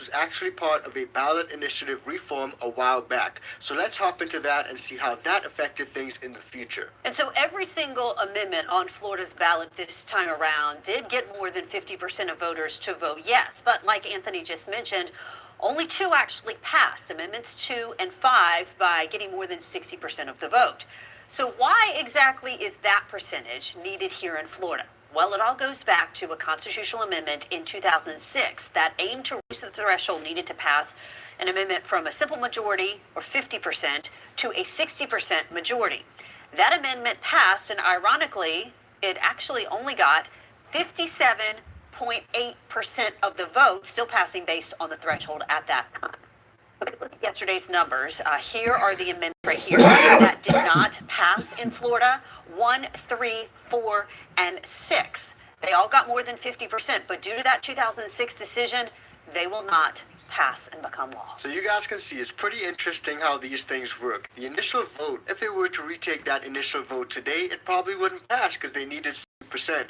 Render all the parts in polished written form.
was actually part of a ballot initiative reform a while back. So let's hop into that and see how that affected things in the future. And so every single amendment on Florida's ballot this time around did get more than 50% of voters to vote yes. But like Anthony just mentioned, only two actually passed, Amendments 2 and 5, by getting more than 60% of the vote. So why exactly is that percentage needed here in Florida? Well, it all goes back to a constitutional amendment in 2006 that aimed to raise the threshold needed to pass an amendment from a simple majority, or 50%, to a 60% majority. That amendment passed, and ironically, it actually only got 57.8% of the vote, still passing based on the threshold at that time. Okay, look at yesterday's numbers. Here are the amendments right here that did not pass in Florida: 1, 3, 4, and 6. They all got more than 50%, but due to that 2006 decision, they will not pass and become law. So you guys can see it's pretty interesting how these things work. The initial vote, if they were to retake that initial vote today, it probably wouldn't pass because they needed 60%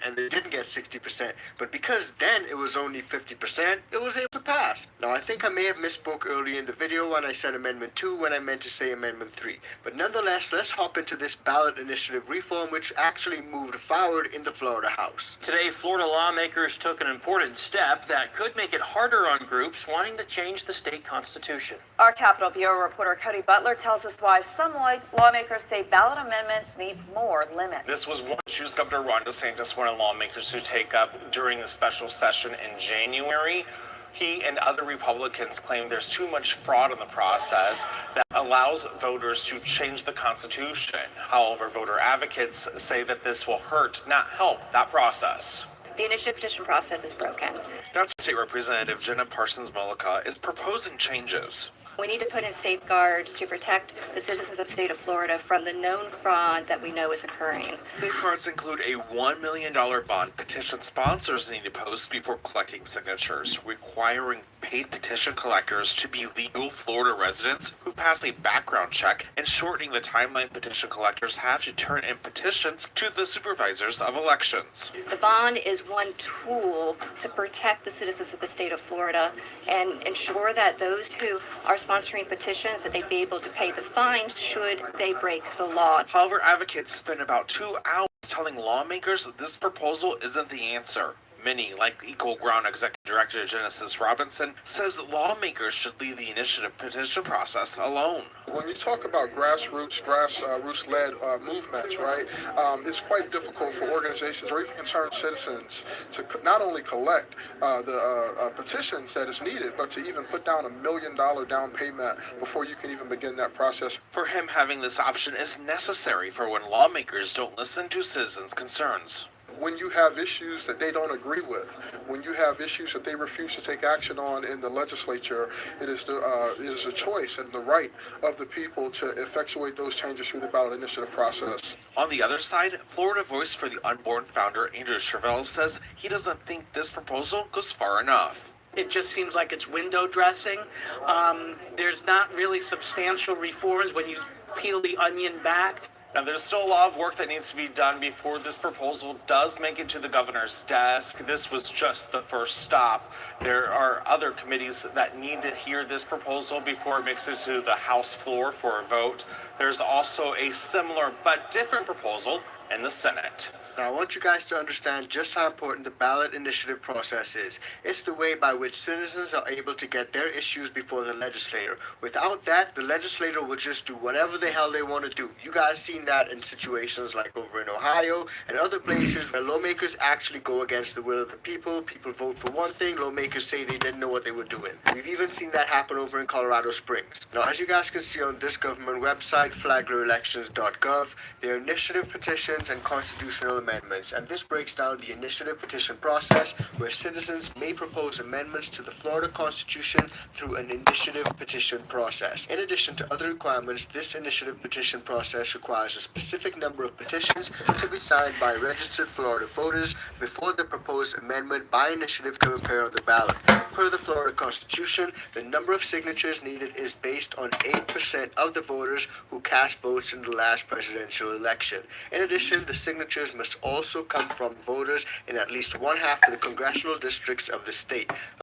and they didn't get 60%. But because then it was only 50%, it was able to pass. Now I think I may have misspoke earlier in the video when I said Amendment 2 when I meant to say Amendment 3. But nonetheless, let's hop into this ballot initiative reform which actually moved forward in the Florida House. Today, Florida lawmakers took an important step that could make it harder on groups wanting to change the state constitution. Our Capitol Bureau reporter Cody Butler tells us why some lawmakers say ballot amendments need more limits. This was one issues Governor Ron DeSantis wanted lawmakers to take up during the special session in January. He and other Republicans claim there's too much fraud in the process that allows voters to change the Constitution. However, voter advocates say that this will hurt, not help, that process. The initiative petition process is broken. That's State Representative Jenna Parsons-Mullica is proposing changes. We need to put in safeguards to protect the citizens of the state of Florida from the known fraud that we know is occurring. Safeguards include a $1 million bond petition sponsors need to post before collecting signatures, requiring paid petition collectors to be legal Florida residents who pass a background check, and shortening the timeline petition collectors have to turn in petitions to the supervisors of elections. The bond is one tool to protect the citizens of the state of Florida and ensure that those who are sponsoring petitions, that they'd be able to pay the fines should they break the law. However, advocates spent about 2 hours telling lawmakers that this proposal isn't the answer. Many, like Equal Ground Executive Director Genesis Robinson, says lawmakers should leave the initiative petition process alone. When you talk about grassroots-led movements, right, it's quite difficult for organizations or even concerned citizens to not only collect the petitions that is needed, but to even put down $1 million down payment before you can even begin that process. For him, having this option is necessary for when lawmakers don't listen to citizens' concerns. When you have issues that they don't agree with, when you have issues that they refuse to take action on in the legislature, it is a choice and the right of the people to effectuate those changes through the ballot initiative process. On the other side, Florida Voice for the Unborn founder Andrew Chevelle says he doesn't think this proposal goes far enough. It just seems like it's window dressing. There's not really substantial reforms when you peel the onion back. Now, there's still a lot of work that needs to be done before this proposal does make it to the governor's desk. This was just the first stop. There are other committees that need to hear this proposal before it makes it to the House floor for a vote. There's also a similar but different proposal in the Senate. Now, I want you guys to understand just how important the ballot initiative process is. It's the way by which citizens are able to get their issues before the legislator. Without that, the legislator will just do whatever the hell they want to do. You guys seen that in situations like over in Ohio and other places where lawmakers actually go against the will of the people. People vote for one thing, lawmakers say they didn't know what they were doing. We've even seen that happen over in Colorado Springs. Now, as you guys can see on this government website, flaglerelections.gov, there are initiative petitions and constitutional amendments, and this breaks down the initiative petition process where citizens may propose amendments to the Florida Constitution through an initiative petition process. In addition to other requirements, this initiative petition process requires a specific number of petitions to be signed by registered Florida voters before the proposed amendment by initiative can appear on the ballot. Per the Florida Constitution, the number of signatures needed is based on 8% of the voters who cast votes in the last presidential election. In addition, the signatures must also come from voters in at least one half of the congressional districts of the state.